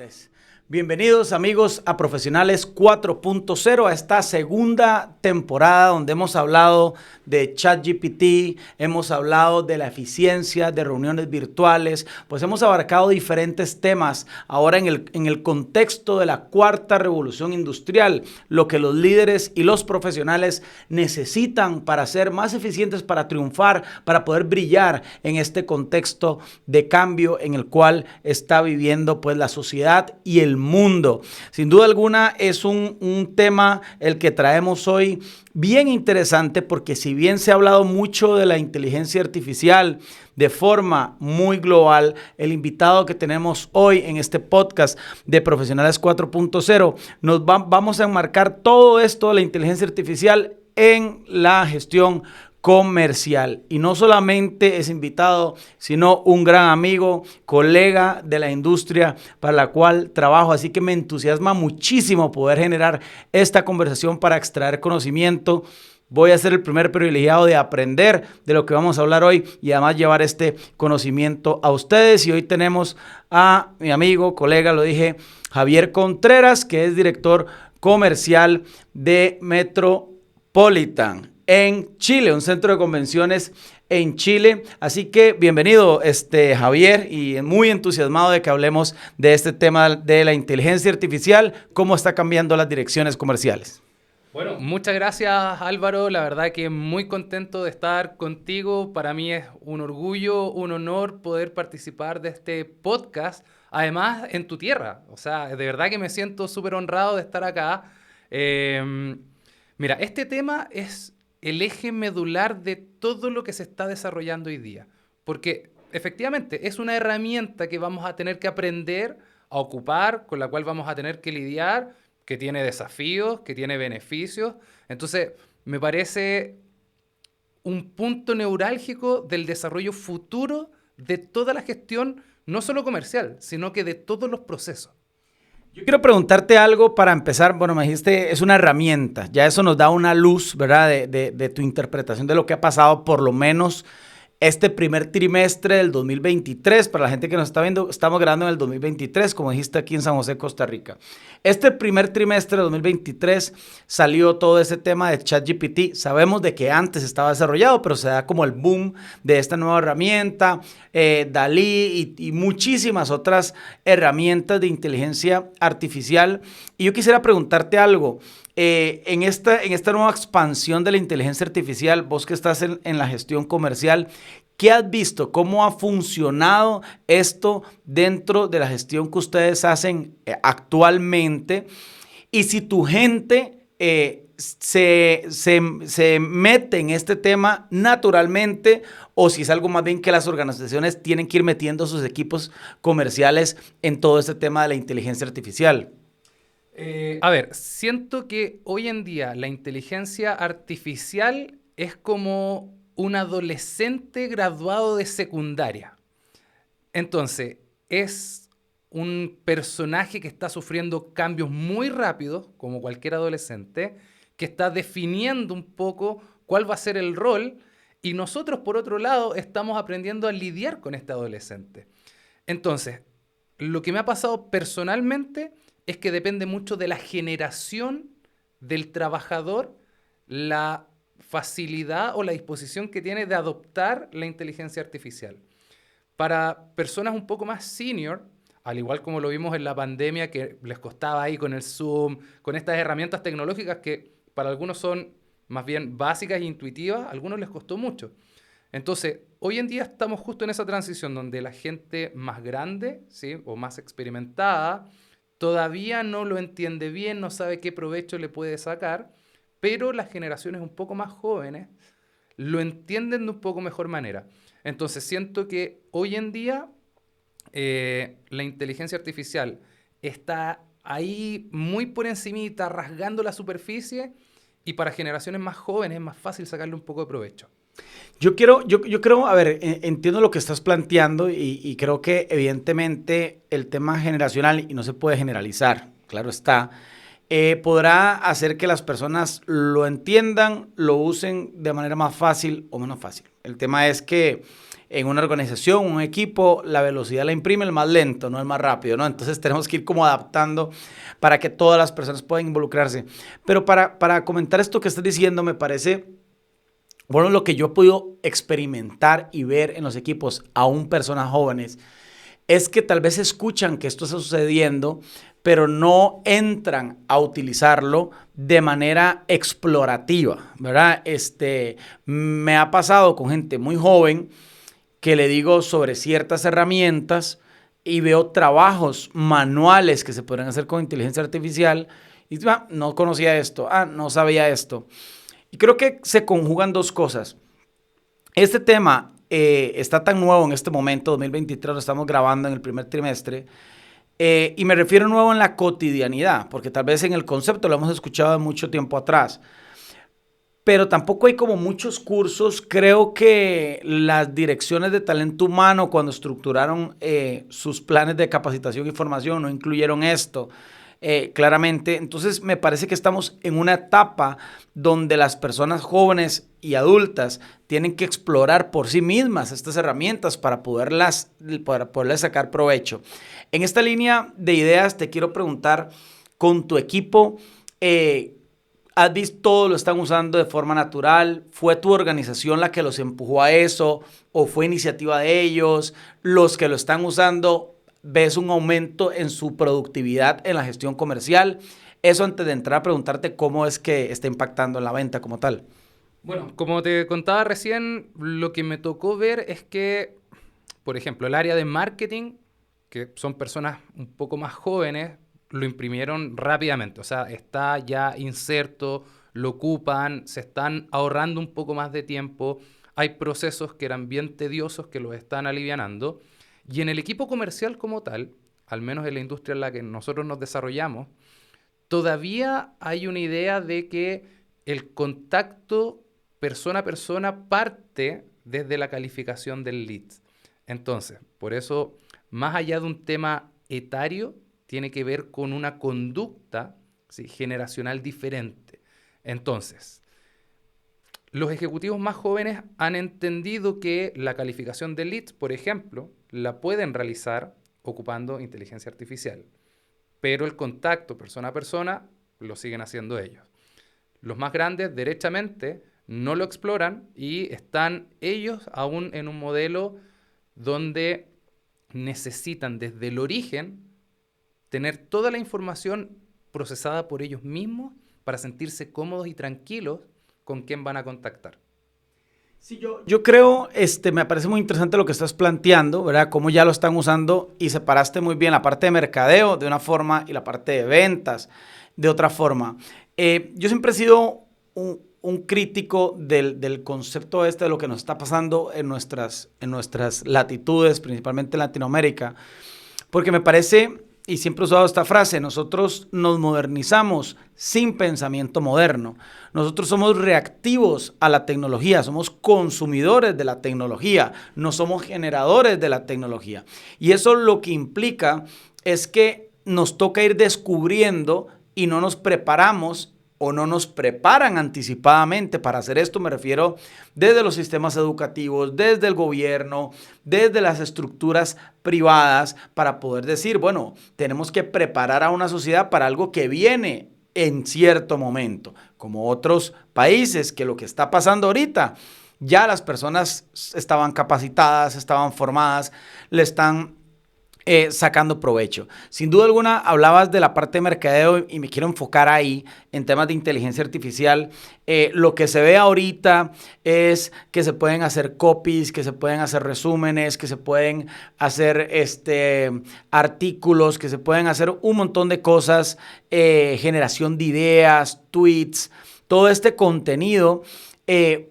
Tres. Bienvenidos amigos a Profesionales 4.0, a esta segunda temporada donde hemos hablado de ChatGPT, hemos hablado de la eficiencia de reuniones virtuales, pues hemos abarcado diferentes temas ahora en el contexto de la cuarta revolución industrial, lo que los líderes y los profesionales necesitan para ser más eficientes, para triunfar, para poder brillar en este contexto de cambio en el cual está viviendo pues la sociedad y el mundo. Sin duda alguna es un tema el que traemos hoy bien interesante, porque si bien se ha hablado mucho de la inteligencia artificial de forma muy global, el invitado que tenemos hoy en este podcast de Profesionales 4.0 vamos a enmarcar todo esto de la inteligencia artificial en la gestión comercial. Y no solamente es invitado, sino un gran amigo, colega de la industria para la cual trabajo. Así que me entusiasma muchísimo poder generar esta conversación para extraer conocimiento. Voy a ser el primer privilegiado de aprender de lo que vamos a hablar hoy y además llevar este conocimiento a ustedes. Y hoy tenemos a mi amigo, colega, lo dije, Javier Contreras, que es director comercial de Metropolitan en Chile, un centro de convenciones en Chile. Así que bienvenido, Javier, y muy entusiasmado de que hablemos de este tema de la inteligencia artificial, cómo está cambiando las direcciones comerciales. Bueno, muchas gracias, Álvaro. La verdad que muy contento de estar contigo. Para mí es un orgullo, un honor poder participar de este podcast, además en tu tierra. O sea, de verdad que me siento súper honrado de estar acá. Mira, este tema es el eje medular de todo lo que se está desarrollando hoy día. Porque efectivamente es una herramienta que vamos a tener que aprender a ocupar, con la cual vamos a tener que lidiar, que tiene desafíos, que tiene beneficios. Entonces, me parece un punto neurálgico del desarrollo futuro de toda la gestión, no solo comercial, sino que de todos los procesos. Yo quiero preguntarte algo para empezar. Bueno, me dijiste, es una herramienta. Ya eso nos da una luz, ¿verdad? De tu interpretación de lo que ha pasado, por lo menos este primer trimestre del 2023. Para la gente que nos está viendo, estamos grabando en el 2023, como dijiste, aquí en San José, Costa Rica. Este primer trimestre de 2023 salió todo ese tema de ChatGPT. Sabemos de que antes estaba desarrollado, pero se da como el boom de esta nueva herramienta, Dalí y muchísimas otras herramientas de inteligencia artificial. Y yo quisiera preguntarte algo. En esta nueva expansión de la inteligencia artificial, vos que estás en la gestión comercial, ¿qué has visto? ¿Cómo ha funcionado esto dentro de la gestión que ustedes hacen actualmente? Y si tu gente se mete en este tema naturalmente, o si es algo más bien que las organizaciones tienen que ir metiendo sus equipos comerciales en todo este tema de la inteligencia artificial. A ver, siento que hoy en día la inteligencia artificial es como un adolescente graduado de secundaria. Entonces, es un personaje que está sufriendo cambios muy rápidos, como cualquier adolescente, que está definiendo un poco cuál va a ser el rol, y nosotros, por otro lado, estamos aprendiendo a lidiar con este adolescente. Entonces, lo que me ha pasado personalmente es que depende mucho de la generación del trabajador, la facilidad o la disposición que tiene de adoptar la inteligencia artificial. Para personas un poco más senior, al igual como lo vimos en la pandemia, que les costaba ahí con el Zoom, con estas herramientas tecnológicas que para algunos son más bien básicas e intuitivas, a algunos les costó mucho. Entonces, hoy en día estamos justo en esa transición donde la gente más grande, ¿sí?, o más experimentada, todavía no lo entiende bien, no sabe qué provecho le puede sacar, pero las generaciones un poco más jóvenes lo entienden de un poco mejor manera. Entonces siento que hoy en día la inteligencia artificial está ahí muy por encimita, rasgando la superficie, y para generaciones más jóvenes es más fácil sacarle un poco de provecho. Yo creo, a ver, entiendo lo que estás planteando y creo que evidentemente el tema generacional, y no se puede generalizar, claro está, podrá hacer que las personas lo entiendan, lo usen de manera más fácil o menos fácil. El tema es que en una organización, un equipo, la velocidad la imprime el más lento, no el más rápido, ¿no? Entonces tenemos que ir como adaptando para que todas las personas puedan involucrarse. Pero para comentar esto que estás diciendo, me parece, bueno, lo que yo he podido experimentar y ver en los equipos, aún personas jóvenes, es que tal vez escuchan que esto está sucediendo, pero no entran a utilizarlo de manera explorativa, ¿verdad? Me ha pasado con gente muy joven que le digo sobre ciertas herramientas y veo trabajos manuales que se podrían hacer con inteligencia artificial y no conocía esto, no sabía esto. Y creo que se conjugan dos cosas. Este tema está tan nuevo en este momento, 2023, lo estamos grabando en el primer trimestre, y me refiero nuevo en la cotidianidad, porque tal vez en el concepto lo hemos escuchado de mucho tiempo atrás, pero tampoco hay como muchos cursos. Creo que las direcciones de talento humano, cuando estructuraron sus planes de capacitación y formación, no incluyeron esto. Claramente, entonces me parece que estamos en una etapa donde las personas jóvenes y adultas tienen que explorar por sí mismas estas herramientas para poderles sacar provecho. En esta línea de ideas te quiero preguntar, con tu equipo, ¿has visto todo lo están usando de forma natural? ¿Fue tu organización la que los empujó a eso o fue iniciativa de ellos? Los que lo están usando, ¿ves un aumento en su productividad en la gestión comercial? Eso antes de entrar a preguntarte cómo es que está impactando en la venta como tal. Bueno, como te contaba recién, lo que me tocó ver es que, por ejemplo, el área de marketing, que son personas un poco más jóvenes, lo imprimieron rápidamente. O sea, está ya inserto, lo ocupan, se están ahorrando un poco más de tiempo. Hay procesos que eran bien tediosos que los están alivianando. Y en el equipo comercial como tal, al menos en la industria en la que nosotros nos desarrollamos, todavía hay una idea de que el contacto persona a persona parte desde la calificación del lead. Entonces, por eso, más allá de un tema etario, tiene que ver con una conducta, ¿sí?, generacional diferente. Entonces, los ejecutivos más jóvenes han entendido que la calificación de leads, por ejemplo, la pueden realizar ocupando inteligencia artificial, pero el contacto persona a persona lo siguen haciendo ellos. Los más grandes, derechamente, no lo exploran y están ellos aún en un modelo donde necesitan desde el origen tener toda la información procesada por ellos mismos para sentirse cómodos y tranquilos con quién van a contactar. Sí, yo creo, me parece muy interesante lo que estás planteando, ¿verdad? Cómo ya lo están usando y separaste muy bien la parte de mercadeo de una forma y la parte de ventas de otra forma. Yo siempre he sido un crítico del concepto de lo que nos está pasando en nuestras latitudes, principalmente en Latinoamérica, porque me parece, y siempre he usado esta frase, nosotros nos modernizamos sin pensamiento moderno. Nosotros somos reactivos a la tecnología, somos consumidores de la tecnología, no somos generadores de la tecnología. Y eso lo que implica es que nos toca ir descubriendo y no nos preparamos o no nos preparan anticipadamente para hacer esto. Me refiero desde los sistemas educativos, desde el gobierno, desde las estructuras privadas, para poder decir, bueno, tenemos que preparar a una sociedad para algo que viene en cierto momento, como otros países, que lo que está pasando ahorita, ya las personas estaban capacitadas, estaban formadas, le están sacando provecho. Sin duda alguna, hablabas de la parte de mercadeo y me quiero enfocar ahí en temas de inteligencia artificial. Lo que se ve ahorita es que se pueden hacer copies, que se pueden hacer resúmenes, que se pueden hacer artículos, que se pueden hacer un montón de cosas, generación de ideas, tweets, todo este contenido.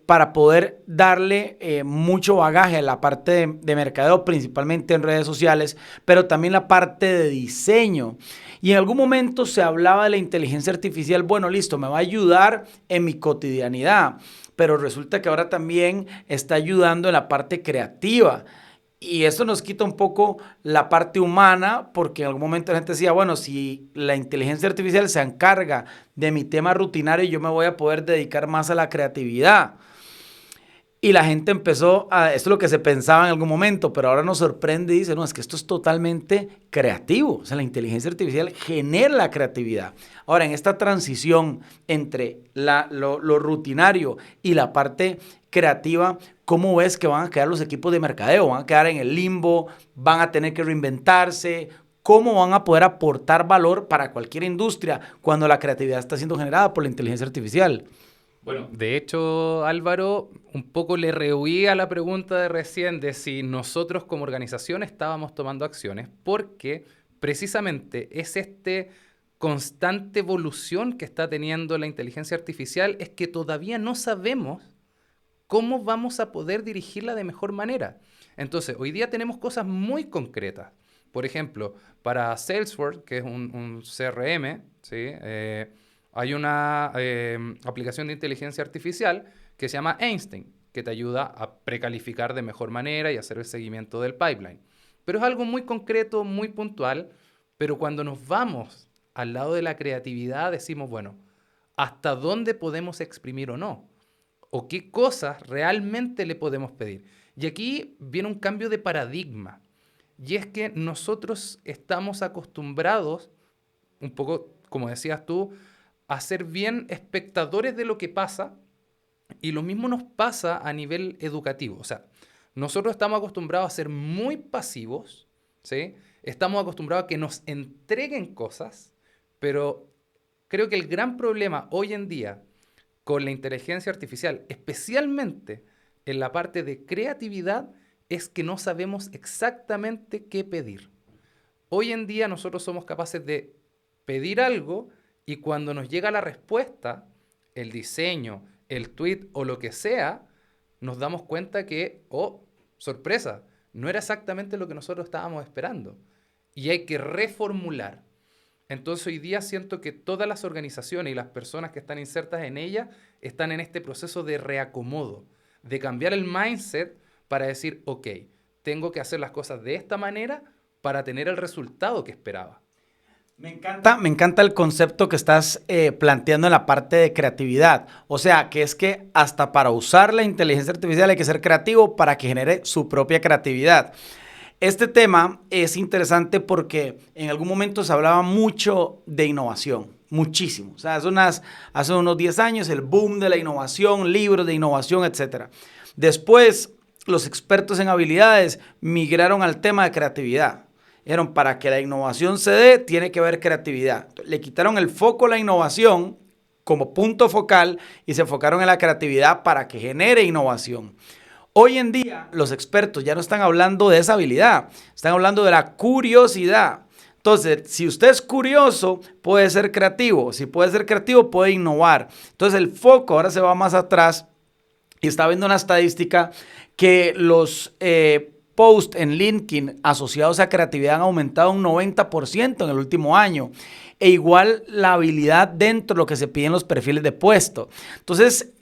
Para poder darle mucho bagaje a la parte de mercadeo, principalmente en redes sociales, pero también la parte de diseño. Y en algún momento se hablaba de la inteligencia artificial, bueno, listo, me va a ayudar en mi cotidianidad, pero resulta que ahora también está ayudando en la parte creativa. Y eso nos quita un poco la parte humana, porque en algún momento la gente decía, bueno, si la inteligencia artificial se encarga de mi tema rutinario, yo me voy a poder dedicar más a la creatividad. Y la gente empezó a, esto es lo que se pensaba en algún momento, pero ahora nos sorprende y dice, no, es que esto es totalmente creativo. O sea, la inteligencia artificial genera la creatividad. Ahora, en esta transición entre lo rutinario y la parte creativa, ¿cómo ves que van a quedar los equipos de mercadeo? ¿Van a quedar en el limbo? ¿Van a tener que reinventarse? ¿Cómo van a poder aportar valor para cualquier industria cuando la creatividad está siendo generada por la inteligencia artificial? Bueno, de hecho, Álvaro, un poco le rehuí a la pregunta de recién de si nosotros como organización estábamos tomando acciones, porque precisamente es constante evolución que está teniendo la inteligencia artificial, es que todavía no sabemos cómo vamos a poder dirigirla de mejor manera. Entonces, hoy día tenemos cosas muy concretas. Por ejemplo, para Salesforce, que es un CRM, ¿sí? Hay una aplicación de inteligencia artificial que se llama Einstein, que te ayuda a precalificar de mejor manera y hacer el seguimiento del pipeline. Pero es algo muy concreto, muy puntual, pero cuando nos vamos al lado de la creatividad decimos, bueno, ¿hasta dónde podemos exprimir o no? ¿O qué cosas realmente le podemos pedir? Y aquí viene un cambio de paradigma. Y es que nosotros estamos acostumbrados, un poco como decías tú, a ser bien espectadores de lo que pasa, y lo mismo nos pasa a nivel educativo. O sea, nosotros estamos acostumbrados a ser muy pasivos, ¿sí? Estamos acostumbrados a que nos entreguen cosas, pero creo que el gran problema hoy en día con la inteligencia artificial, especialmente en la parte de creatividad, es que no sabemos exactamente qué pedir. Hoy en día nosotros somos capaces de pedir algo y cuando nos llega la respuesta, el diseño, el tweet o lo que sea, nos damos cuenta que, oh, sorpresa, no era exactamente lo que nosotros estábamos esperando. Y hay que reformular. Entonces hoy día siento que todas las organizaciones y las personas que están insertas en ellas están en este proceso de reacomodo, de cambiar el mindset para decir, ok, tengo que hacer las cosas de esta manera para tener el resultado que esperaba. Me encanta el concepto que estás planteando en la parte de creatividad. O sea, que es que hasta para usar la inteligencia artificial hay que ser creativo para que genere su propia creatividad. Este tema es interesante porque en algún momento se hablaba mucho de innovación, muchísimo. O sea, hace unos 10 años el boom de la innovación, libros de innovación, etc. Después, los expertos en habilidades migraron al tema de creatividad. Dijeron, para que la innovación se dé, tiene que haber creatividad. Le quitaron el foco a la innovación como punto focal y se enfocaron en la creatividad para que genere innovación. Hoy en día, los expertos ya no están hablando de esa habilidad, están hablando de la curiosidad. Entonces, si usted es curioso, puede ser creativo. Si puede ser creativo, puede innovar. Entonces, el foco ahora se va más atrás y está viendo una estadística que los posts en LinkedIn asociados a creatividad han aumentado un 90% en el último año. E igual la habilidad dentro de lo que se piden los perfiles de puesto. Entonces,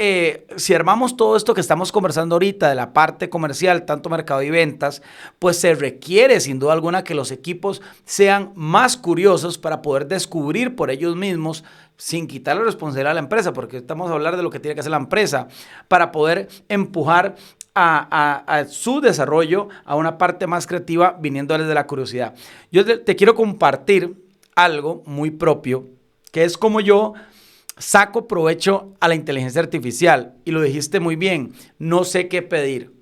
si armamos todo esto que estamos conversando ahorita de la parte comercial, tanto mercado y ventas, pues se requiere sin duda alguna que los equipos sean más curiosos para poder descubrir por ellos mismos, sin quitar la responsabilidad a la empresa, porque estamos a hablar de lo que tiene que hacer la empresa, para poder empujar a su desarrollo a una parte más creativa viniendo desde la curiosidad. Yo te quiero compartir algo muy propio, que es como yo saco provecho a la inteligencia artificial. Y lo dijiste muy bien, no sé qué pedir.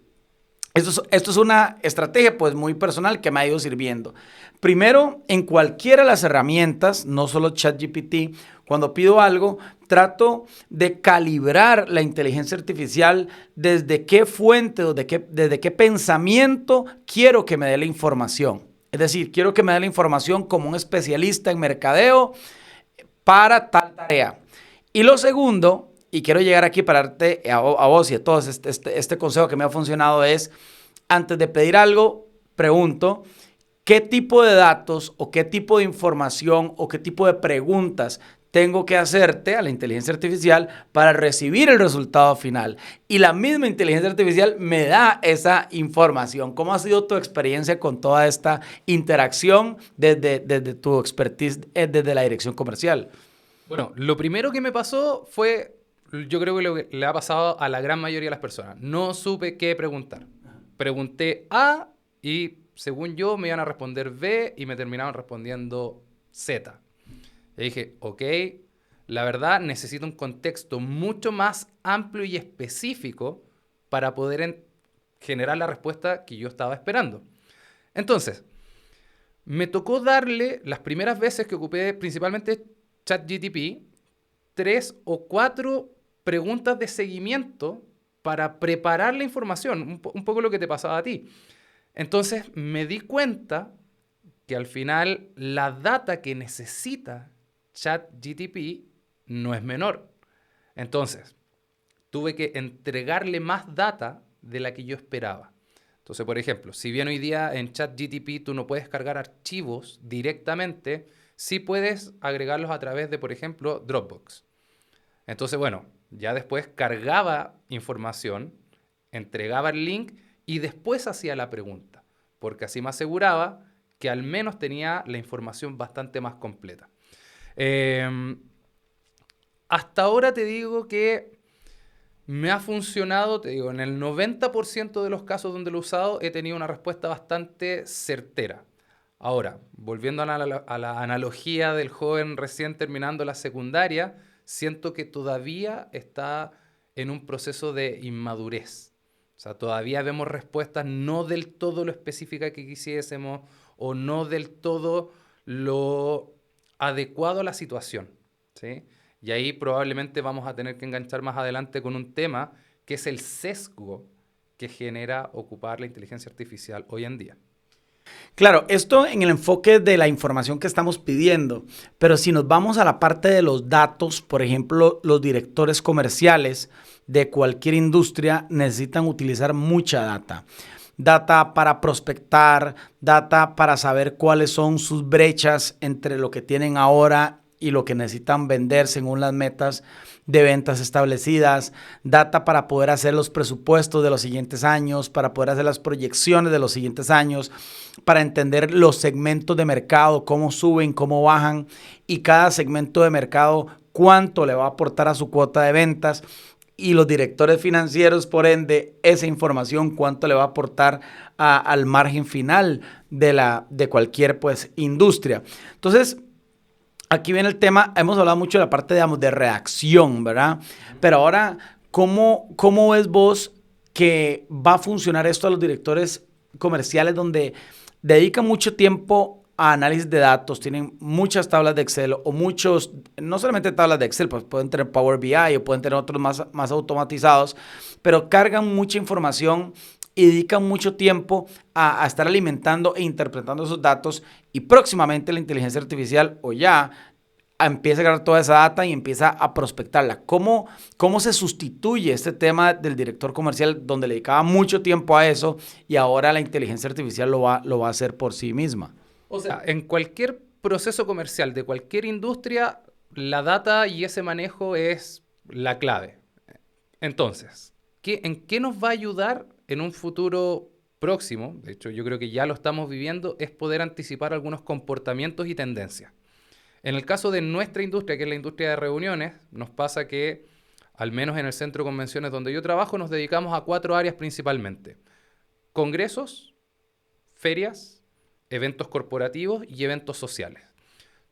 Esto es una estrategia pues muy personal que me ha ido sirviendo. Primero, en cualquiera de las herramientas, no solo ChatGPT, cuando pido algo, trato de calibrar la inteligencia artificial desde qué fuente, desde qué pensamiento quiero que me dé la información. Es decir, quiero que me dé la información como un especialista en mercadeo para tal tarea. Y lo segundo, y quiero llegar aquí para darte a vos y a todos este consejo que me ha funcionado es, antes de pedir algo, pregunto, ¿qué tipo de datos o qué tipo de información o qué tipo de preguntas tengo que hacerte a la inteligencia artificial para recibir el resultado final? Y la misma inteligencia artificial me da esa información. ¿Cómo ha sido tu experiencia con toda esta interacción desde tu expertise desde la dirección comercial? Bueno, lo primero que me pasó fue yo creo que lo que le ha pasado a la gran mayoría de las personas. No supe qué preguntar. Pregunté A y según yo me iban a responder B y me terminaron respondiendo Z. Y dije, ok, la verdad necesito un contexto mucho más amplio y específico para poder generar la respuesta que yo estaba esperando. Entonces, me tocó darle, las primeras veces que ocupé principalmente ChatGPT, 3 o 4 preguntas de seguimiento para preparar la información, un poco lo que te pasaba a ti. Entonces me di cuenta que al final la data que necesita ChatGPT no es menor. Entonces, tuve que entregarle más data de la que yo esperaba. Entonces, por ejemplo, si bien hoy día en ChatGPT tú no puedes cargar archivos directamente, sí puedes agregarlos a través de, por ejemplo, Dropbox. Entonces, bueno, ya después cargaba información, entregaba el link y después hacía la pregunta, porque así me aseguraba que al menos tenía la información bastante más completa. Hasta ahora te digo que me ha funcionado, te digo, en el 90% de los casos donde lo he usado he tenido una respuesta bastante certera. Ahora, volviendo a la analogía del joven recién terminando la secundaria, siento que todavía está en un proceso de inmadurez. O sea, todavía vemos respuestas no del todo lo específicas que quisiésemos o no del todo lo adecuado a la situación, ¿sí? Y ahí probablemente vamos a tener que enganchar más adelante con un tema que es el sesgo que genera ocupar la inteligencia artificial hoy en día. Claro, esto en el enfoque de la información que estamos pidiendo, pero si nos vamos a la parte de los datos, por ejemplo, los directores comerciales de cualquier industria necesitan utilizar mucha data. Data para prospectar, data para saber cuáles son sus brechas entre lo que tienen ahora y lo que necesitan vender según las metas de ventas establecidas, data para poder hacer los presupuestos de los siguientes años, para poder hacer las proyecciones de los siguientes años, para entender los segmentos de mercado, cómo suben, cómo bajan y cada segmento de mercado cuánto le va a aportar a su cuota de ventas. Y los directores financieros, por ende, esa información, cuánto le va a aportar al margen final de cualquier pues, industria. Entonces, aquí viene el tema, hemos hablado mucho de la parte, digamos, de redacción, ¿verdad? Pero ahora, ¿cómo ves vos que va a funcionar esto a los directores comerciales donde dedican mucho tiempo a análisis de datos, tienen muchas tablas de Excel o muchos, no solamente tablas de Excel, pues pueden tener Power BI o pueden tener otros más automatizados, pero cargan mucha información y dedican mucho tiempo a estar alimentando e interpretando esos datos y próximamente la inteligencia artificial o ya empieza a agarrar toda esa data y empieza a prospectarla. ¿Cómo se sustituye este tema del director comercial donde le dedicaba mucho tiempo a eso y ahora la inteligencia artificial lo va a hacer por sí misma? O sea, en cualquier proceso comercial de cualquier industria, la data y ese manejo es la clave. Entonces, ¿en qué nos va a ayudar en un futuro próximo? De hecho, yo creo que ya lo estamos viviendo, es poder anticipar algunos comportamientos y tendencias. En el caso de nuestra industria, que es la industria de reuniones, nos pasa que, al menos en el centro de convenciones donde yo trabajo, nos dedicamos a 4 áreas principalmente. Congresos, ferias, eventos corporativos y eventos sociales.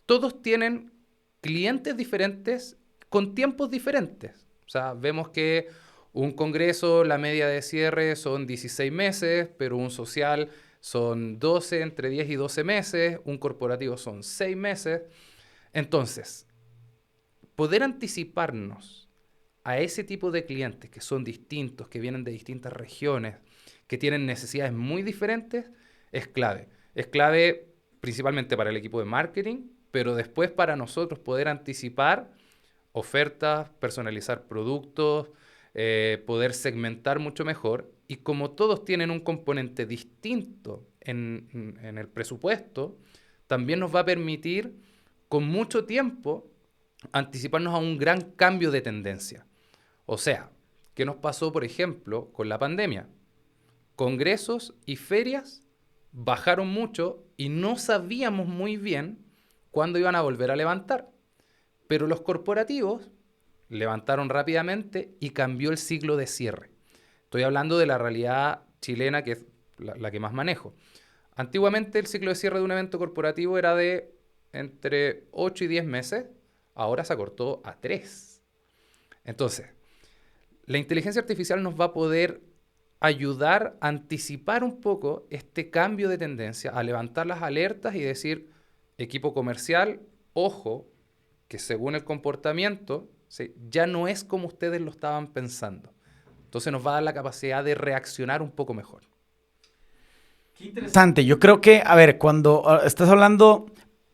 Todos tienen clientes diferentes con tiempos diferentes. O sea, vemos que un congreso, la media de cierre son 16 meses, pero un social son 12, entre 10 y 12 meses, un corporativo son 6 meses. Entonces, poder anticiparnos a ese tipo de clientes que son distintos, que vienen de distintas regiones, que tienen necesidades muy diferentes, es clave. Es clave principalmente para el equipo de marketing, pero después para nosotros poder anticipar ofertas, personalizar productos, poder segmentar mucho mejor. Y como todos tienen un componente distinto en el presupuesto, también nos va a permitir con mucho tiempo anticiparnos a un gran cambio de tendencia. O sea, ¿qué nos pasó, por ejemplo, con la pandemia? Congresos y ferias bajaron mucho y no sabíamos muy bien cuándo iban a volver a levantar. Pero los corporativos levantaron rápidamente y cambió el ciclo de cierre. Estoy hablando de la realidad chilena, que es la que más manejo. Antiguamente el ciclo de cierre de un evento corporativo era de entre 8 y 10 meses, ahora se acortó a 3. Entonces, la inteligencia artificial nos va a poder ayudar a anticipar un poco este cambio de tendencia, a levantar las alertas y decir, equipo comercial, ojo, que según el comportamiento, ¿sí?, ya no es como ustedes lo estaban pensando. Entonces nos va a dar la capacidad de reaccionar un poco mejor. Qué interesante. Yo creo que, a ver, cuando estás hablando,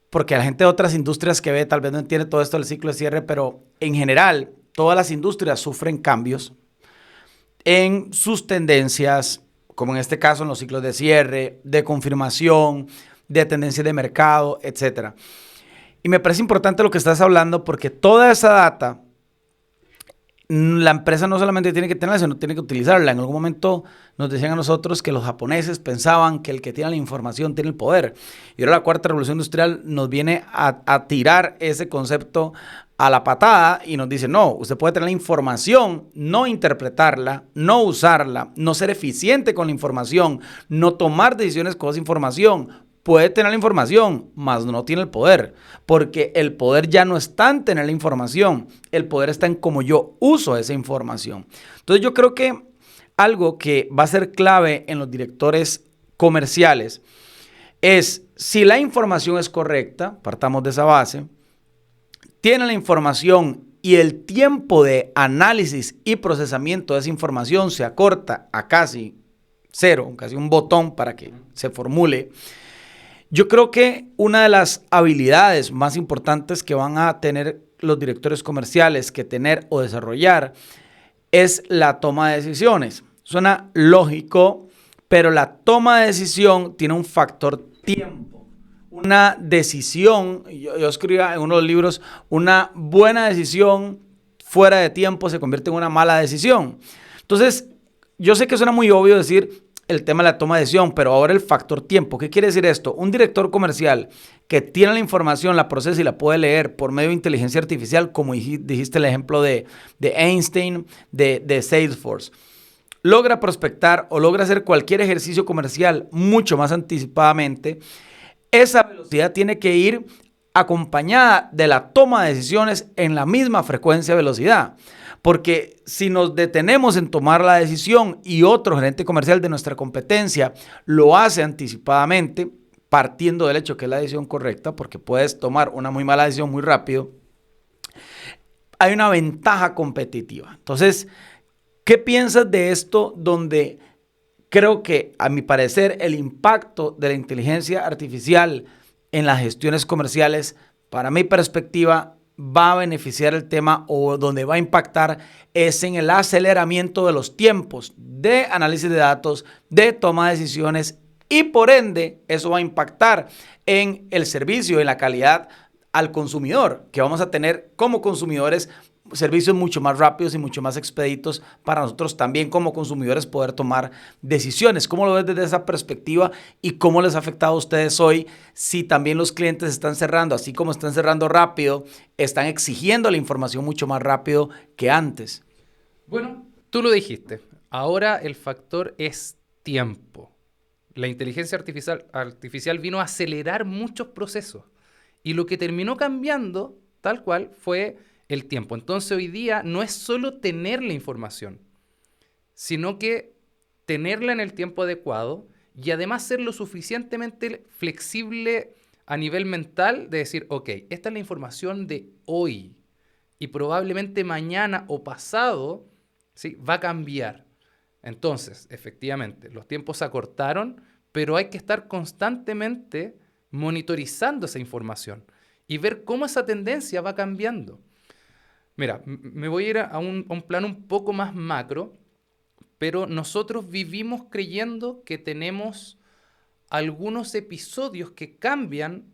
porque la gente de otras industrias que ve tal vez no entiende todo esto del ciclo de cierre, pero en general todas las industrias sufren cambios en sus tendencias, como en este caso en los ciclos de cierre, de confirmación, de tendencia de mercado, etcétera. Y me parece importante lo que estás hablando porque toda esa data la empresa no solamente tiene que tenerla, sino tiene que utilizarla. En algún momento nos decían a nosotros que los japoneses pensaban que el que tiene la información tiene el poder. Y ahora la cuarta revolución industrial nos viene a tirar ese concepto a la patada y nos dice, no, usted puede tener la información, no interpretarla, no usarla, no ser eficiente con la información, no tomar decisiones con esa información. Puede tener la información, mas no tiene el poder, porque el poder ya no está en tener la información, el poder está en cómo yo uso esa información. Entonces yo creo que algo que va a ser clave en los directores comerciales es si la información es correcta, partamos de esa base, tiene la información y el tiempo de análisis y procesamiento de esa información se acorta a casi cero, casi un botón para que se formule. Yo creo que una de las habilidades más importantes que van a tener los directores comerciales que tener o desarrollar es la toma de decisiones. Suena lógico, pero la toma de decisión tiene un factor tiempo. Una decisión, yo escribía en uno de los libros, una buena decisión fuera de tiempo se convierte en una mala decisión. Entonces, yo sé que suena muy obvio decir el tema de la toma de decisión, pero ahora el factor tiempo. ¿Qué quiere decir esto? Un director comercial que tiene la información, la procesa y la puede leer por medio de inteligencia artificial, como dijiste el ejemplo de Einstein, de Salesforce, logra prospectar o logra hacer cualquier ejercicio comercial mucho más anticipadamente. Esa velocidad tiene que ir acompañada de la toma de decisiones en la misma frecuencia velocidad. Porque si nos detenemos en tomar la decisión y otro gerente comercial de nuestra competencia lo hace anticipadamente, partiendo del hecho que es la decisión correcta, porque puedes tomar una muy mala decisión muy rápido, hay una ventaja competitiva. Entonces, ¿qué piensas de esto? Donde creo que, a mi parecer, el impacto de la inteligencia artificial en las gestiones comerciales, para mi perspectiva, va a beneficiar el tema o donde va a impactar es en el aceleramiento de los tiempos de análisis de datos, de toma de decisiones y por ende eso va a impactar en el servicio, en la calidad al consumidor, que vamos a tener como consumidores servicios mucho más rápidos y mucho más expeditos para nosotros también como consumidores poder tomar decisiones. ¿Cómo lo ves desde esa perspectiva y cómo les ha afectado a ustedes hoy si también los clientes están cerrando, así como están cerrando rápido, están exigiendo la información mucho más rápido que antes? Bueno, tú lo dijiste. Ahora el factor es tiempo. La inteligencia artificial vino a acelerar muchos procesos y lo que terminó cambiando, tal cual, fue el tiempo. Entonces hoy día no es solo tener la información, sino que tenerla en el tiempo adecuado y además ser lo suficientemente flexible a nivel mental de decir, ok, esta es la información de hoy y probablemente mañana o pasado, ¿sí?, va a cambiar. Entonces, efectivamente, los tiempos se acortaron, pero hay que estar constantemente monitorizando esa información y ver cómo esa tendencia va cambiando. Mira, me voy a ir a un plano un poco más macro, pero nosotros vivimos creyendo que tenemos algunos episodios que cambian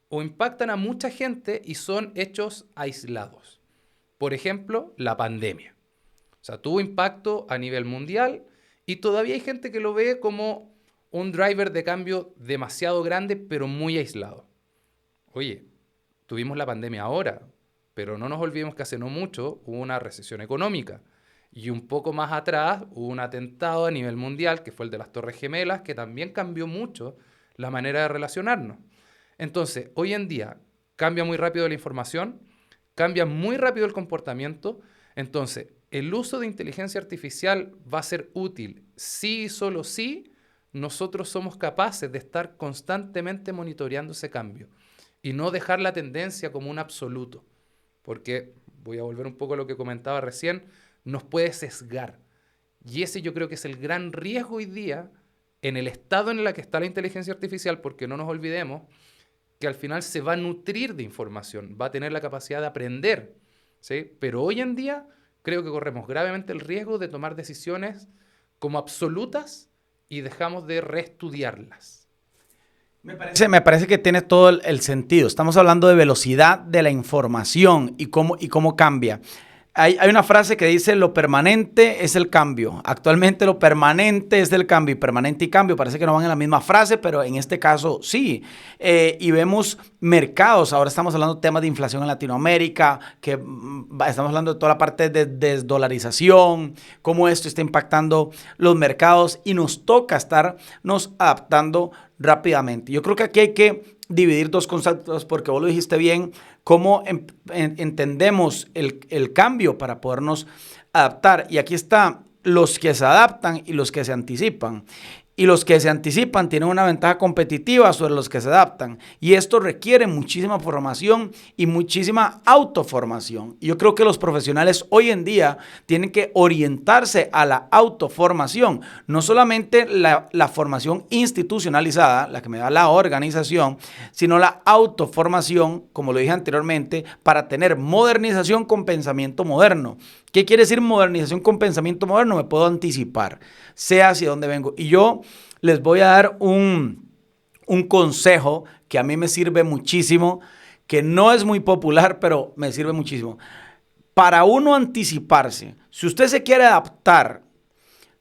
o impactan a mucha gente y son hechos aislados. Por ejemplo, la pandemia. O sea, tuvo impacto a nivel mundial y todavía hay gente que lo ve como un driver de cambio demasiado grande, pero muy aislado. Oye, tuvimos la pandemia ahora. Pero no nos olvidemos que hace no mucho hubo una recesión económica. Y un poco más atrás hubo un atentado a nivel mundial, que fue el de las Torres Gemelas, que también cambió mucho la manera de relacionarnos. Entonces, hoy en día cambia muy rápido la información, cambia muy rápido el comportamiento. Entonces, el uso de inteligencia artificial va a ser útil si y solo si nosotros somos capaces de estar constantemente monitoreando ese cambio y no dejar la tendencia como un absoluto. Porque, voy a volver un poco a lo que comentaba recién, nos puede sesgar. Y ese yo creo que es el gran riesgo hoy día en el estado en el que está la inteligencia artificial, porque no nos olvidemos que al final se va a nutrir de información, va a tener la capacidad de aprender, ¿sí? Pero hoy en día creo que corremos gravemente el riesgo de tomar decisiones como absolutas y dejamos de reestudiarlas. Me parece que tiene todo el sentido. Estamos hablando de velocidad de la información y cómo cambia. Hay una frase que dice: lo permanente es el cambio. Actualmente lo permanente es el cambio, y permanente y cambio parece que no van en la misma frase, pero en este caso sí. Y vemos mercados. Ahora estamos hablando de temas de inflación en Latinoamérica, que estamos hablando de toda la parte de desdolarización, cómo esto está impactando los mercados, y nos toca estarnos adaptando rápidamente. Yo creo que aquí hay que dividir dos conceptos, porque vos lo dijiste bien: cómo entendemos el cambio para podernos adaptar. Y aquí está los que se adaptan y los que se anticipan. Y los que se anticipan tienen una ventaja competitiva sobre los que se adaptan. Y esto requiere muchísima formación y muchísima autoformación. Y yo creo que los profesionales hoy en día tienen que orientarse a la autoformación. No solamente la formación institucionalizada, la que me da la organización, sino la autoformación, como lo dije anteriormente, para tener modernización con pensamiento moderno. ¿Qué quiere decir modernización con pensamiento moderno? Me puedo anticipar, sé hacia dónde vengo. Y yo les voy a dar un consejo que a mí me sirve muchísimo, que no es muy popular, pero me sirve muchísimo. Para uno anticiparse, si usted se quiere adaptar,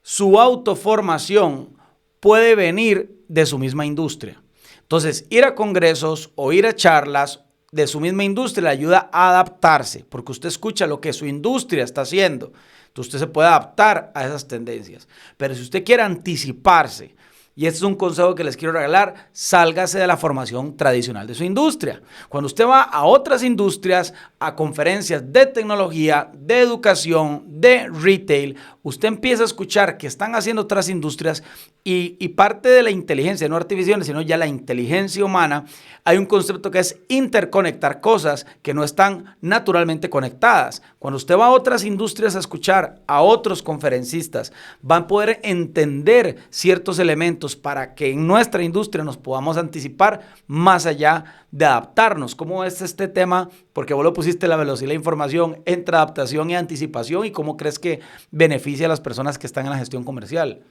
su autoformación puede venir de su misma industria. Entonces, ir a congresos o ir a charlas de su misma industria le ayuda a adaptarse, porque usted escucha lo que su industria está haciendo. Entonces usted se puede adaptar a esas tendencias. Pero si usted quiere anticiparse, y este es un consejo que les quiero regalar: sálgase de la formación tradicional de su industria. Cuando usted va a otras industrias, a conferencias de tecnología, de educación, de retail, usted empieza a escuchar que están haciendo otras industrias, y parte de la inteligencia, no artificial, sino ya la inteligencia humana, hay un concepto que es interconectar cosas que no están naturalmente conectadas. Cuando usted va a otras industrias a escuchar a otros conferencistas, van a poder entender ciertos elementos para que en nuestra industria nos podamos anticipar más allá de adaptarnos. ¿Cómo es este tema? Porque vos lo pusiste, la velocidad de la información entre adaptación y anticipación, y cómo crees que beneficia a las personas que están en la gestión comercial.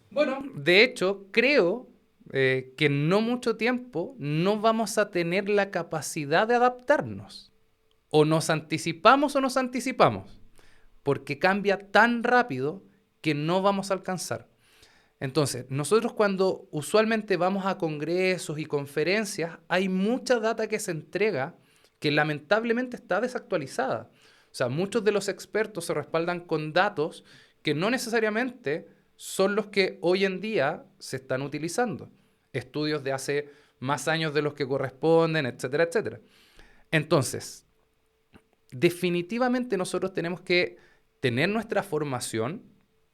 Bueno, de hecho, creo que en no mucho tiempo no vamos a tener la capacidad de adaptarnos. O nos anticipamos, porque cambia tan rápido que no vamos a alcanzar. Entonces, nosotros cuando usualmente vamos a congresos y conferencias, hay mucha data que se entrega que lamentablemente está desactualizada. O sea, muchos de los expertos se respaldan con datos que no necesariamente son los que hoy en día se están utilizando. Estudios de hace más años de los que corresponden, etcétera, etcétera. Entonces, definitivamente nosotros tenemos que tener nuestra formación,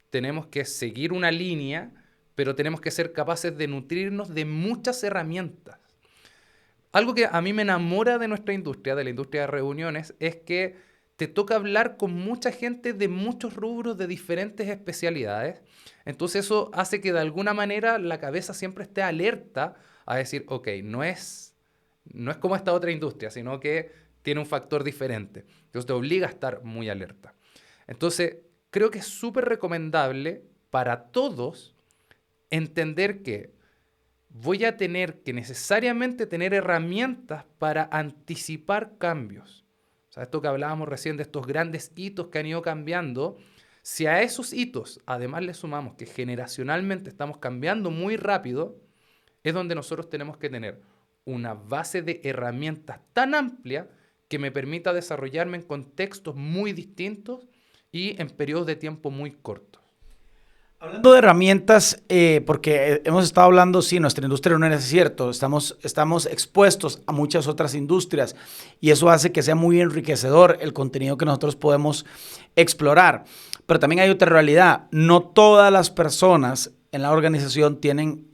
tenemos que seguir una línea, pero tenemos que ser capaces de nutrirnos de muchas herramientas. Algo que a mí me enamora de nuestra industria, de la industria de reuniones, es que te toca hablar con mucha gente de muchos rubros, de diferentes especialidades. Entonces eso hace que de alguna manera la cabeza siempre esté alerta a decir: ok, no es como esta otra industria, sino que tiene un factor diferente. Entonces te obliga a estar muy alerta. Entonces creo que es súper recomendable para todos entender que voy a tener que necesariamente tener herramientas para anticipar cambios. O sea, esto que hablábamos recién de estos grandes hitos que han ido cambiando, si a esos hitos además le sumamos que generacionalmente estamos cambiando muy rápido, es donde nosotros tenemos que tener una base de herramientas tan amplia que me permita desarrollarme en contextos muy distintos y en periodos de tiempo muy cortos. Hablando de herramientas, porque hemos estado hablando, sí, nuestra industria no es cierto, estamos expuestos a muchas otras industrias y eso hace que sea muy enriquecedor el contenido que nosotros podemos explorar. Pero también hay otra realidad, no todas las personas en la organización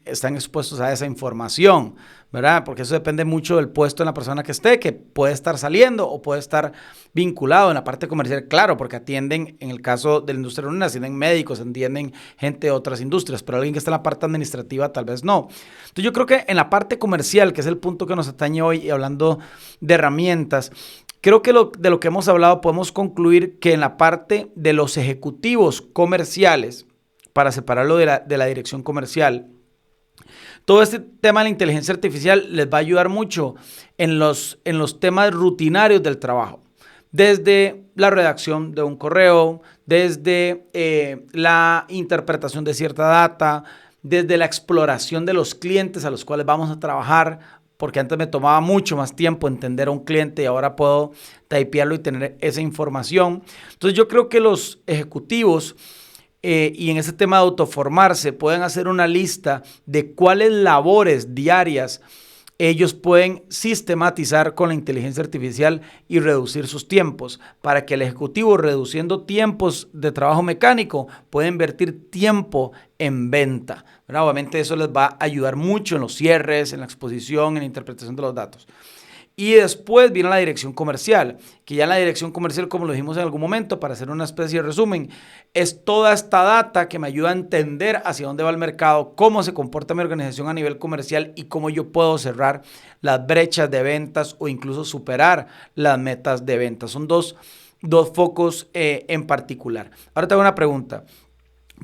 están expuestos a esa información, ¿verdad? Porque eso depende mucho del puesto en la persona que esté, que puede estar saliendo o puede estar vinculado en la parte comercial, claro, porque atienden, en el caso de la industria aeronáutica, atienden médicos, atienden gente de otras industrias, pero alguien que está en la parte administrativa tal vez no. Entonces yo creo que en la parte comercial, que es el punto que nos atañe hoy, y hablando de herramientas, creo que de lo que hemos hablado podemos concluir que en la parte de los ejecutivos comerciales, para separarlo de la dirección comercial, todo este tema de la inteligencia artificial les va a ayudar mucho en los temas rutinarios del trabajo. Desde la redacción de un correo, desde la interpretación de cierta data, desde la exploración de los clientes a los cuales vamos a trabajar, porque antes me tomaba mucho más tiempo entender a un cliente y ahora puedo typearlo y tener esa información. Entonces yo creo que los ejecutivos y en ese tema de autoformarse pueden hacer una lista de cuáles labores diarias ellos pueden sistematizar con la inteligencia artificial y reducir sus tiempos para que el ejecutivo, reduciendo tiempos de trabajo mecánico, pueda invertir tiempo en venta, ¿verdad? Obviamente eso les va a ayudar mucho en los cierres, en la exposición, en la interpretación de los datos. Y después viene la dirección comercial, que ya la dirección comercial, como lo dijimos en algún momento, para hacer una especie de resumen, es toda esta data que me ayuda a entender hacia dónde va el mercado, cómo se comporta mi organización a nivel comercial y cómo yo puedo cerrar las brechas de ventas o incluso superar las metas de ventas. Son dos focos en particular. Ahora te hago una pregunta.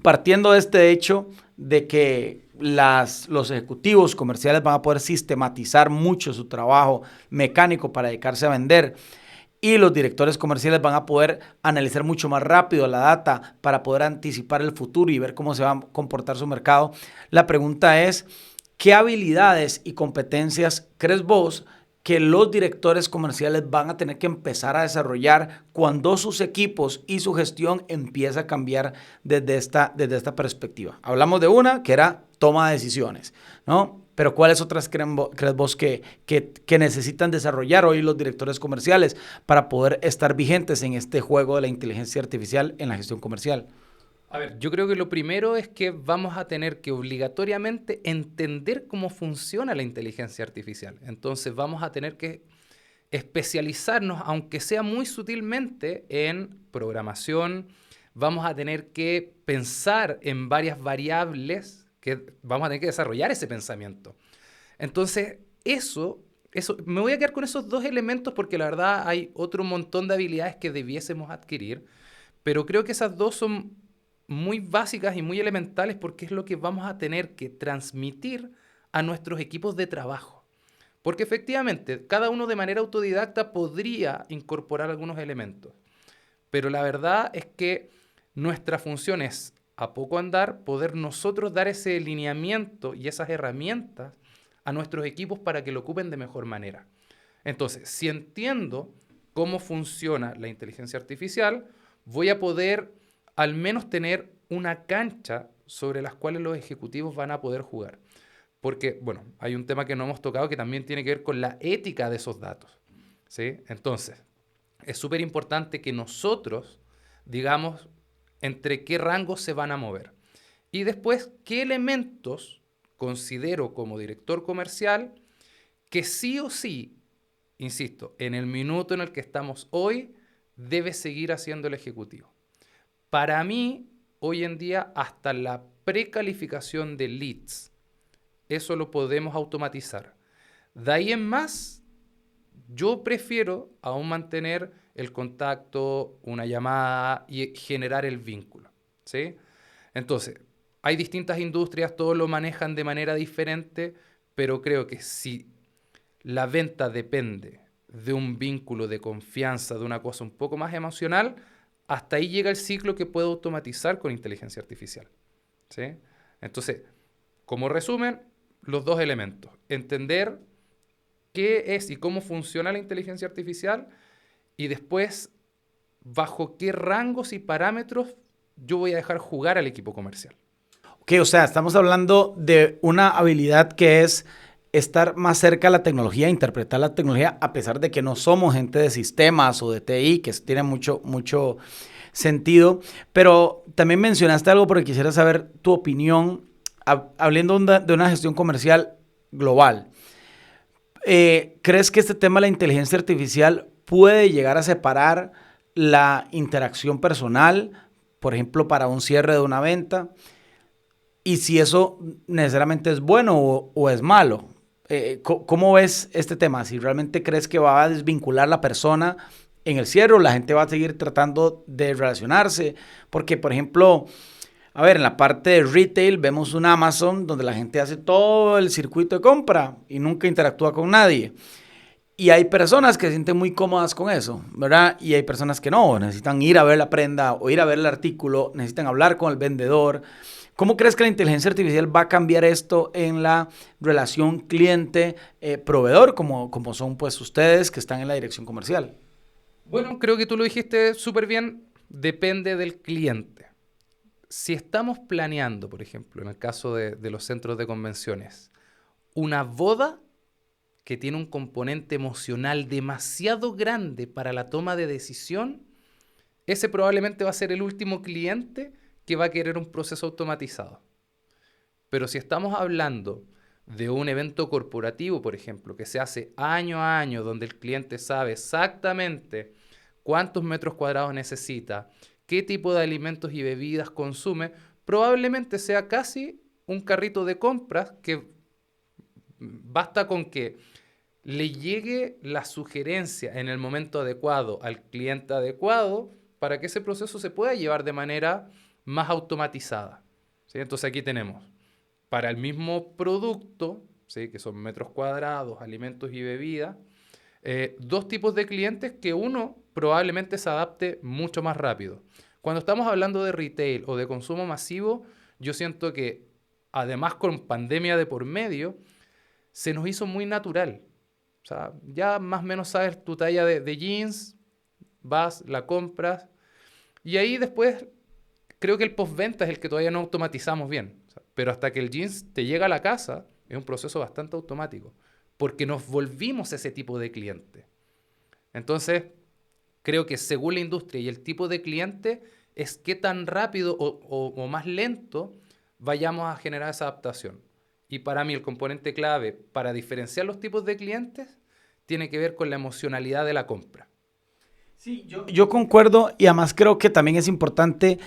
Partiendo de este hecho de que los ejecutivos comerciales van a poder sistematizar mucho su trabajo mecánico para dedicarse a vender y los directores comerciales van a poder analizar mucho más rápido la data para poder anticipar el futuro y ver cómo se va a comportar su mercado. La pregunta es, ¿qué habilidades y competencias crees vos que los directores comerciales van a tener que empezar a desarrollar cuando sus equipos y su gestión empieza a cambiar desde esta perspectiva? Hablamos de una que era toma de decisiones, ¿no? Pero ¿cuáles otras crees vos que necesitan desarrollar hoy los directores comerciales para poder estar vigentes en este juego de la inteligencia artificial en la gestión comercial? A ver, yo creo que lo primero es que vamos a tener que obligatoriamente entender cómo funciona la inteligencia artificial. Entonces vamos a tener que especializarnos, aunque sea muy sutilmente, en programación. Vamos a tener que pensar en varias variables que vamos a tener que desarrollar ese pensamiento. Entonces, me voy a quedar con esos dos elementos porque la verdad hay otro montón de habilidades que debiésemos adquirir, pero creo que esas dos son muy básicas y muy elementales porque es lo que vamos a tener que transmitir a nuestros equipos de trabajo. Porque efectivamente, cada uno de manera autodidacta podría incorporar algunos elementos, pero la verdad es que nuestra función es, a poco andar, poder nosotros dar ese lineamiento y esas herramientas a nuestros equipos para que lo ocupen de mejor manera. Entonces, si entiendo cómo funciona la inteligencia artificial, voy a poder al menos tener una cancha sobre las cuales los ejecutivos van a poder jugar. Porque, bueno, hay un tema que no hemos tocado que también tiene que ver con la ética de esos datos, ¿sí? Entonces, es súper importante que nosotros digamos entre qué rangos se van a mover. Y después, qué elementos considero como director comercial que sí o sí, insisto, en el minuto en el que estamos hoy, debe seguir haciendo el ejecutivo. Para mí, hoy en día, hasta la precalificación de leads, eso lo podemos automatizar. De ahí en más, yo prefiero aún mantener el contacto, una llamada y generar el vínculo, ¿sí? Entonces, hay distintas industrias, todos lo manejan de manera diferente, pero creo que si la venta depende de un vínculo de confianza, de una cosa un poco más emocional, hasta ahí llega el ciclo que puedo automatizar con inteligencia artificial, ¿sí? Entonces, como resumen, los dos elementos. Entender qué es y cómo funciona la inteligencia artificial y después bajo qué rangos y parámetros yo voy a dejar jugar al equipo comercial. Ok, o sea, estamos hablando de una habilidad que es estar más cerca de la tecnología, interpretar la tecnología, a pesar de que no somos gente de sistemas o de TI, que tiene mucho sentido. Pero también mencionaste algo porque quisiera saber tu opinión, hablando de una gestión comercial global. ¿Crees que este tema de la inteligencia artificial puede llegar a separar la interacción personal, por ejemplo, para un cierre de una venta? Y si eso necesariamente es bueno o es malo. ¿Cómo ves este tema? Si realmente crees que va a desvincular la persona en el cierre, o la gente va a seguir tratando de relacionarse. Porque, por ejemplo, a ver, en la parte de retail vemos un Amazon donde la gente hace todo el circuito de compra y nunca interactúa con nadie. Y hay personas que se sienten muy cómodas con eso, ¿verdad? Y hay personas que no, necesitan ir a ver la prenda o ir a ver el artículo, necesitan hablar con el vendedor. ¿Cómo crees que la inteligencia artificial va a cambiar esto en la relación cliente-proveedor, como son pues ustedes que están en la dirección comercial? Bueno, creo que tú lo dijiste súper bien, depende del cliente. Si estamos planeando, por ejemplo, en el caso de los centros de convenciones, una boda que tiene un componente emocional demasiado grande para la toma de decisión, ese probablemente va a ser el último cliente que va a querer un proceso automatizado. Pero si estamos hablando de un evento corporativo, por ejemplo, que se hace año a año, donde el cliente sabe exactamente cuántos metros cuadrados necesita, qué tipo de alimentos y bebidas consume, probablemente sea casi un carrito de compras que basta con que le llegue la sugerencia en el momento adecuado al cliente adecuado para que ese proceso se pueda llevar de manera más automatizada, ¿sí? Entonces aquí tenemos para el mismo producto, ¿sí? Que son metros cuadrados, alimentos y bebidas, dos tipos de clientes que uno probablemente se adapte mucho más rápido. Cuando estamos hablando de retail o de consumo masivo, yo siento que además con pandemia de por medio, se nos hizo muy natural. O sea, ya más o menos sabes tu talla de jeans, vas, la compras, y ahí después creo que el postventa es el que todavía no automatizamos bien. O sea, pero hasta que el jeans te llega a la casa, es un proceso bastante automático, porque nos volvimos ese tipo de cliente. Entonces, creo que según la industria y el tipo de cliente, es qué tan rápido o más lento vayamos a generar esa adaptación. Y para mí el componente clave para diferenciar los tipos de clientes tiene que ver con la emocionalidad de la compra. Sí, yo concuerdo, y además creo que también es importante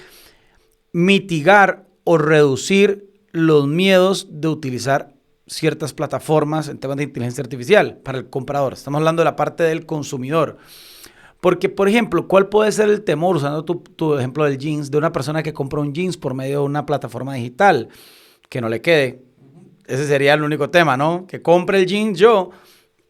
mitigar o reducir los miedos de utilizar ciertas plataformas en temas de inteligencia artificial para el comprador. Estamos hablando de la parte del consumidor. Porque, por ejemplo, ¿cuál puede ser el temor, usando tu ejemplo del jeans, de una persona que compra un jeans por medio de una plataforma digital? Que no le quede. Ese sería el único tema, ¿no? Que compre el jeans yo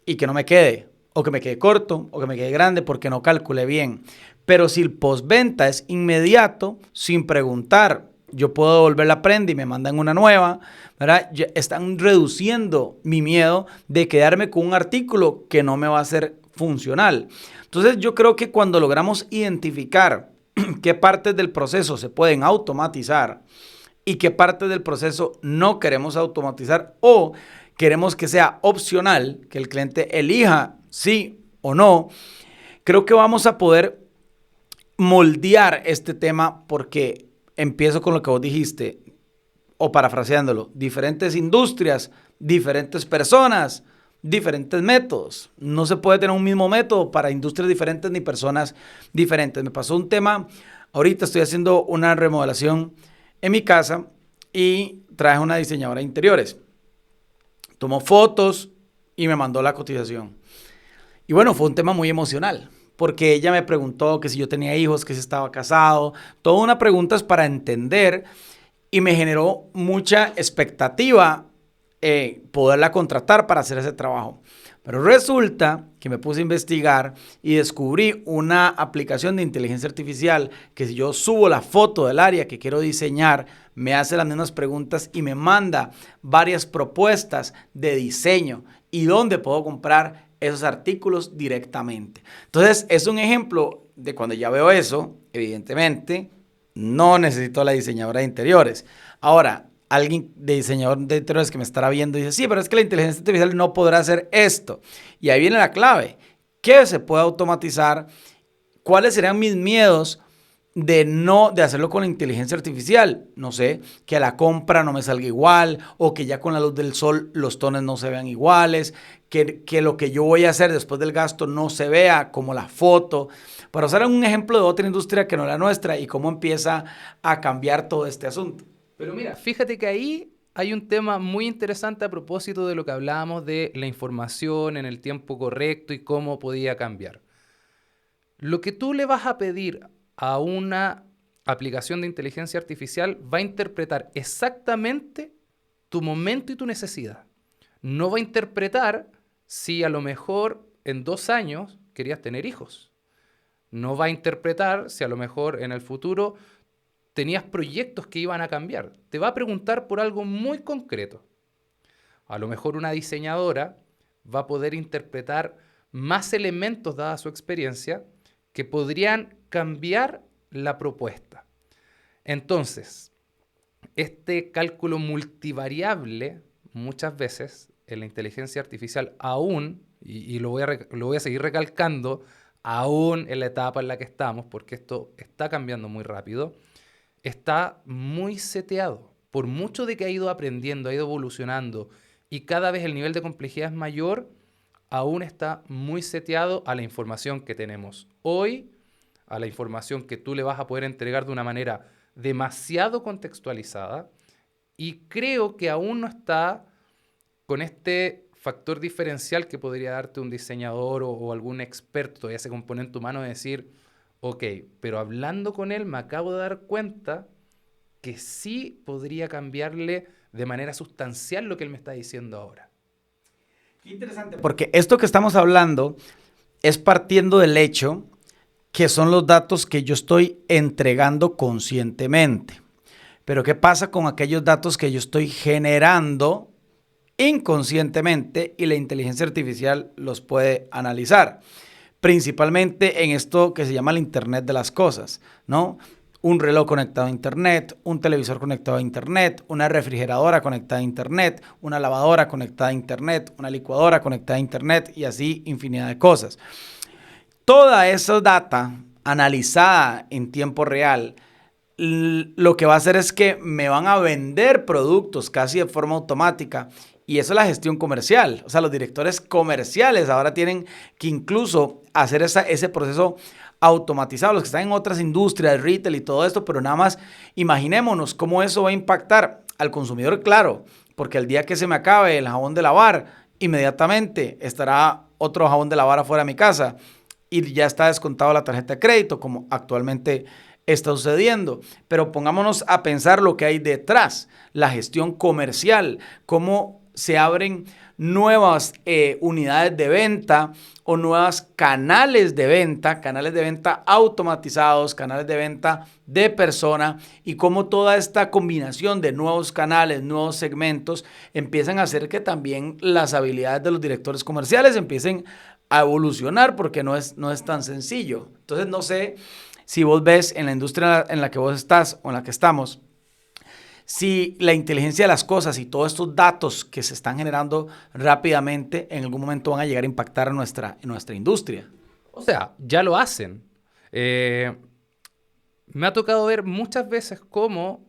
y que no me quede. O que me quede corto, o que me quede grande porque no calculé bien. Pero si el postventa es inmediato, sin preguntar, yo puedo devolver la prenda y me mandan una nueva, ¿verdad? Ya están reduciendo mi miedo de quedarme con un artículo que no me va a ser funcional. Entonces yo creo que cuando logramos identificar qué partes del proceso se pueden automatizar y qué partes del proceso no queremos automatizar o queremos que sea opcional, que el cliente elija sí o no, creo que vamos a poder moldear este tema, porque empiezo con lo que vos dijiste, o parafraseándolo, diferentes industrias, diferentes personas, diferentes métodos. No se puede tener un mismo método para industrias diferentes ni personas diferentes. Me pasó un tema, ahorita estoy haciendo una remodelación en mi casa y traje una diseñadora de interiores. Tomó fotos y me mandó la cotización. Y bueno, fue un tema muy emocional, porque ella me preguntó que si yo tenía hijos, que si estaba casado, toda una preguntas para entender, y me generó mucha expectativa poderla contratar para hacer ese trabajo. Pero resulta que me puse a investigar y descubrí una aplicación de inteligencia artificial que si yo subo la foto del área que quiero diseñar, me hace las mismas preguntas y me manda varias propuestas de diseño y dónde puedo comprar esos artículos directamente. Entonces, es un ejemplo de cuando ya veo eso, evidentemente, no necesito a la diseñadora de interiores. Ahora, alguien de diseñador de interiores que me estará viendo dice, sí, pero es que la inteligencia artificial no podrá hacer esto. Y ahí viene la clave. ¿Qué se puede automatizar? ¿Cuáles serían mis miedos de hacerlo con la inteligencia artificial? No sé, que a la compra no me salga igual, o que ya con la luz del sol los tonos no se vean iguales, que lo que yo voy a hacer después del gasto no se vea como la foto. Para usar un ejemplo de otra industria que no la nuestra y cómo empieza a cambiar todo este asunto. Pero mira, fíjate que ahí hay un tema muy interesante a propósito de lo que hablábamos de la información en el tiempo correcto y cómo podía cambiar. Lo que tú le vas a pedir a una aplicación de inteligencia artificial va a interpretar exactamente tu momento y tu necesidad. No va a interpretar si a lo mejor en 2 años querías tener hijos. No va a interpretar si a lo mejor en el futuro tenías proyectos que iban a cambiar. Te va a preguntar por algo muy concreto. A lo mejor una diseñadora va a poder interpretar más elementos dada su experiencia que podrían cambiar la propuesta. Entonces, este cálculo multivariable, muchas veces en la inteligencia artificial aún, y lo voy a seguir recalcando, aún en la etapa en la que estamos, porque esto está cambiando muy rápido, está muy seteado. Por mucho de que ha ido aprendiendo, ha ido evolucionando y cada vez el nivel de complejidad es mayor, aún está muy seteado a la información que tenemos hoy, a la información que tú le vas a poder entregar de una manera demasiado contextualizada, y creo que aún no está con este factor diferencial que podría darte un diseñador o algún experto, ese componente humano, de decir, ok, pero hablando con él me acabo de dar cuenta que sí podría cambiarle de manera sustancial lo que él me está diciendo ahora. Qué interesante, porque esto que estamos hablando es partiendo del hecho que son los datos que yo estoy entregando conscientemente. Pero ¿qué pasa con aquellos datos que yo estoy generando inconscientemente y la inteligencia artificial los puede analizar? Principalmente en esto que se llama el Internet de las cosas, ¿no? Un reloj conectado a Internet, un televisor conectado a Internet, una refrigeradora conectada a Internet, una lavadora conectada a Internet, una licuadora conectada a Internet y así infinidad de cosas. Toda esa data analizada en tiempo real, lo que va a hacer es que me van a vender productos casi de forma automática, y eso es la gestión comercial. O sea, los directores comerciales ahora tienen que incluso hacer ese proceso automatizado, los que están en otras industrias, retail y todo esto, pero nada más imaginémonos cómo eso va a impactar al consumidor, claro, porque el día que se me acabe el jabón de lavar, inmediatamente estará otro jabón de lavar afuera de mi casa y ya está descontado la tarjeta de crédito, como actualmente está sucediendo. Pero pongámonos a pensar lo que hay detrás, la gestión comercial, cómo se abren nuevas unidades de venta o nuevos canales de venta automatizados, canales de venta de persona, y cómo toda esta combinación de nuevos canales, nuevos segmentos, empiezan a hacer que también las habilidades de los directores comerciales empiecen a evolucionar, porque no es tan sencillo. Entonces, no sé si vos ves en la industria en la que vos estás o en la que estamos, si la inteligencia de las cosas y todos estos datos que se están generando rápidamente en algún momento van a llegar a impactar en nuestra industria. O sea, ya lo hacen. Me ha tocado ver muchas veces cómo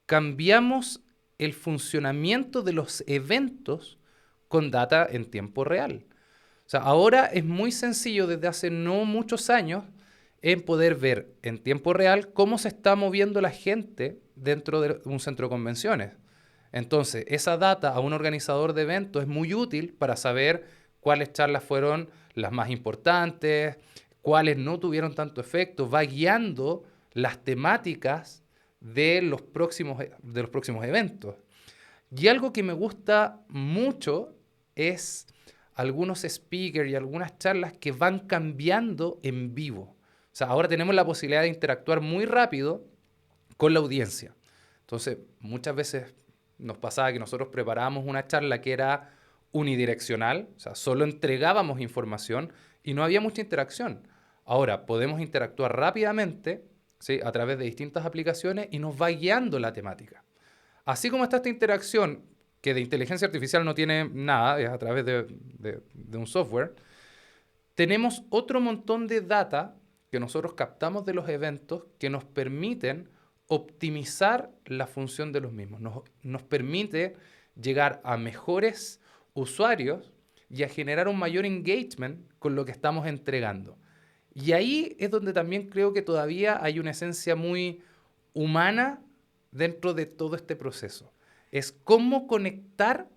cambiamos el funcionamiento de los eventos con data en tiempo real. O sea, ahora es muy sencillo desde hace no muchos años en poder ver en tiempo real cómo se está moviendo la gente dentro de un centro de convenciones. Entonces, esa data a un organizador de eventos es muy útil para saber cuáles charlas fueron las más importantes, cuáles no tuvieron tanto efecto, va guiando las temáticas de los próximos eventos. Y algo que me gusta mucho es algunos speakers y algunas charlas que van cambiando en vivo. O sea, ahora tenemos la posibilidad de interactuar muy rápido con la audiencia. Entonces, muchas veces nos pasaba que nosotros preparábamos una charla que era unidireccional, o sea, solo entregábamos información y no había mucha interacción. Ahora podemos interactuar rápidamente, ¿sí?, a través de distintas aplicaciones y nos va guiando la temática. Así como está esta interacción, que de inteligencia artificial no tiene nada, es a través de un software, tenemos otro montón de data que nosotros captamos de los eventos que nos permiten optimizar la función de los mismos. Nos permite llegar a mejores usuarios y a generar un mayor engagement con lo que estamos entregando. Y ahí es donde también creo que todavía hay una esencia muy humana dentro de todo este proceso. Es cómo conectar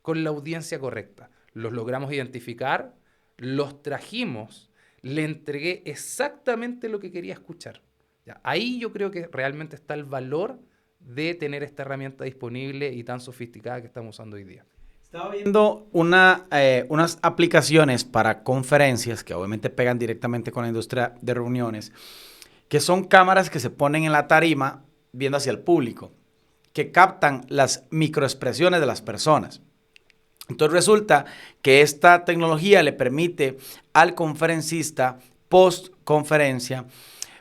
con la audiencia correcta. Los logramos identificar, los trajimos, le entregué exactamente lo que quería escuchar. Ya, ahí yo creo que realmente está el valor de tener esta herramienta disponible y tan sofisticada que estamos usando hoy día. Estaba viendo unas aplicaciones para conferencias que obviamente pegan directamente con la industria de reuniones, que son cámaras que se ponen en la tarima viendo hacia el público, que captan las microexpresiones de las personas. Entonces resulta que esta tecnología le permite al conferencista post conferencia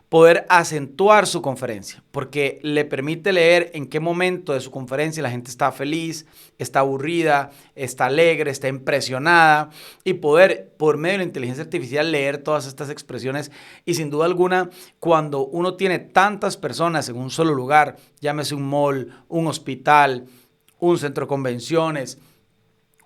poder acentuar su conferencia, porque le permite leer en qué momento de su conferencia la gente está feliz, está aburrida, está alegre, está impresionada, y poder, por medio de la inteligencia artificial, leer todas estas expresiones. Y sin duda alguna, cuando uno tiene tantas personas en un solo lugar, llámese un mall, un hospital, un centro de convenciones,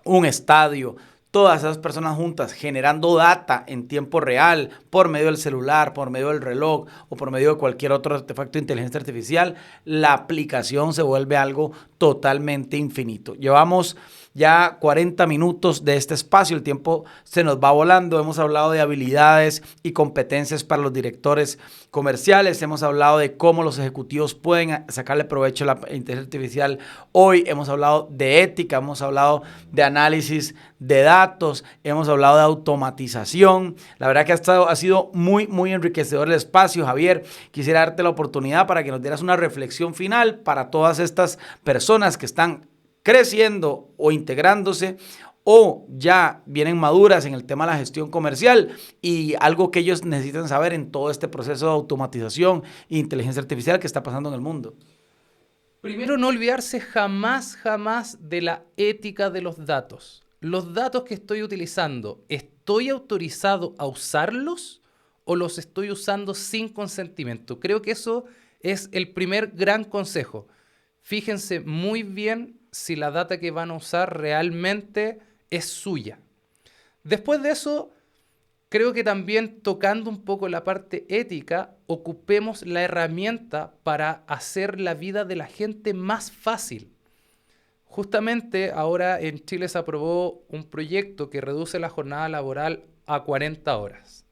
un estadio, todas esas personas juntas generando data en tiempo real por medio del celular, por medio del reloj o por medio de cualquier otro artefacto de inteligencia artificial, la aplicación se vuelve algo totalmente infinito. Llevamos ya 40 minutos de este espacio, el tiempo se nos va volando. Hemos hablado de habilidades y competencias para los directores comerciales, hemos hablado de cómo los ejecutivos pueden sacarle provecho a la inteligencia artificial. Hoy hemos hablado de ética, hemos hablado de análisis de datos, hemos hablado de automatización. La verdad que ha sido muy, muy enriquecedor el espacio. Javier, quisiera darte la oportunidad para que nos dieras una reflexión final para todas estas personas que están creciendo o integrándose o ya vienen maduras en el tema de la gestión comercial y algo que ellos necesitan saber en todo este proceso de automatización e inteligencia artificial que está pasando en el mundo. Primero, no olvidarse jamás de la ética de los datos. Los datos que estoy utilizando, ¿estoy autorizado a usarlos o los estoy usando sin consentimiento? Creo que eso es el primer gran consejo. Fíjense muy bien si la data que van a usar realmente es suya. Después de eso, creo que también tocando un poco la parte ética, ocupemos la herramienta para hacer la vida de la gente más fácil. Justamente ahora en Chile se aprobó un proyecto que reduce la jornada laboral a 40 horas.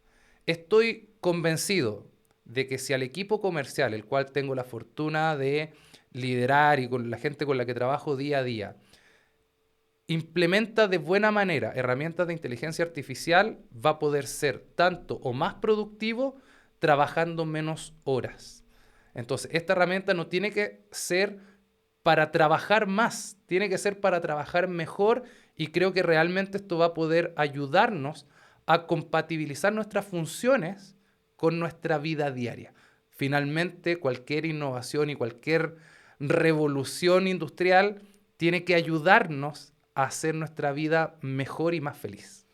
Estoy convencido de que si al equipo comercial, el cual tengo la fortuna de liderar y con la gente con la que trabajo día a día, implementa de buena manera herramientas de inteligencia artificial, va a poder ser tanto o más productivo trabajando menos horas. Entonces, esta herramienta no tiene que ser para trabajar más, tiene que ser para trabajar mejor, y creo que realmente esto va a poder ayudarnos a compatibilizar nuestras funciones con nuestra vida diaria. Finalmente, cualquier innovación y cualquier revolución industrial tiene que ayudarnos a hacer nuestra vida mejor y más feliz.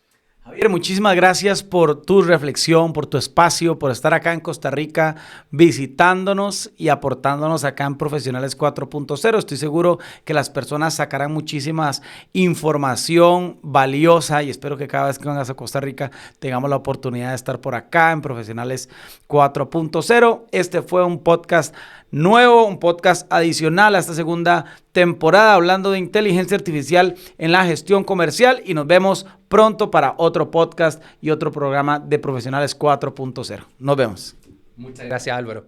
Javier, muchísimas gracias por tu reflexión, por tu espacio, por estar acá en Costa Rica visitándonos y aportándonos acá en Profesionales 4.0. Estoy seguro que las personas sacarán muchísima información valiosa y espero que cada vez que vengas a Costa Rica tengamos la oportunidad de estar por acá en Profesionales 4.0. Este fue un podcast nuevo, un podcast adicional a esta segunda temporada hablando de inteligencia artificial en la gestión comercial y nos vemos pronto para otro podcast y otro programa de Profesionales 4.0. Nos vemos. Muchas gracias, Álvaro.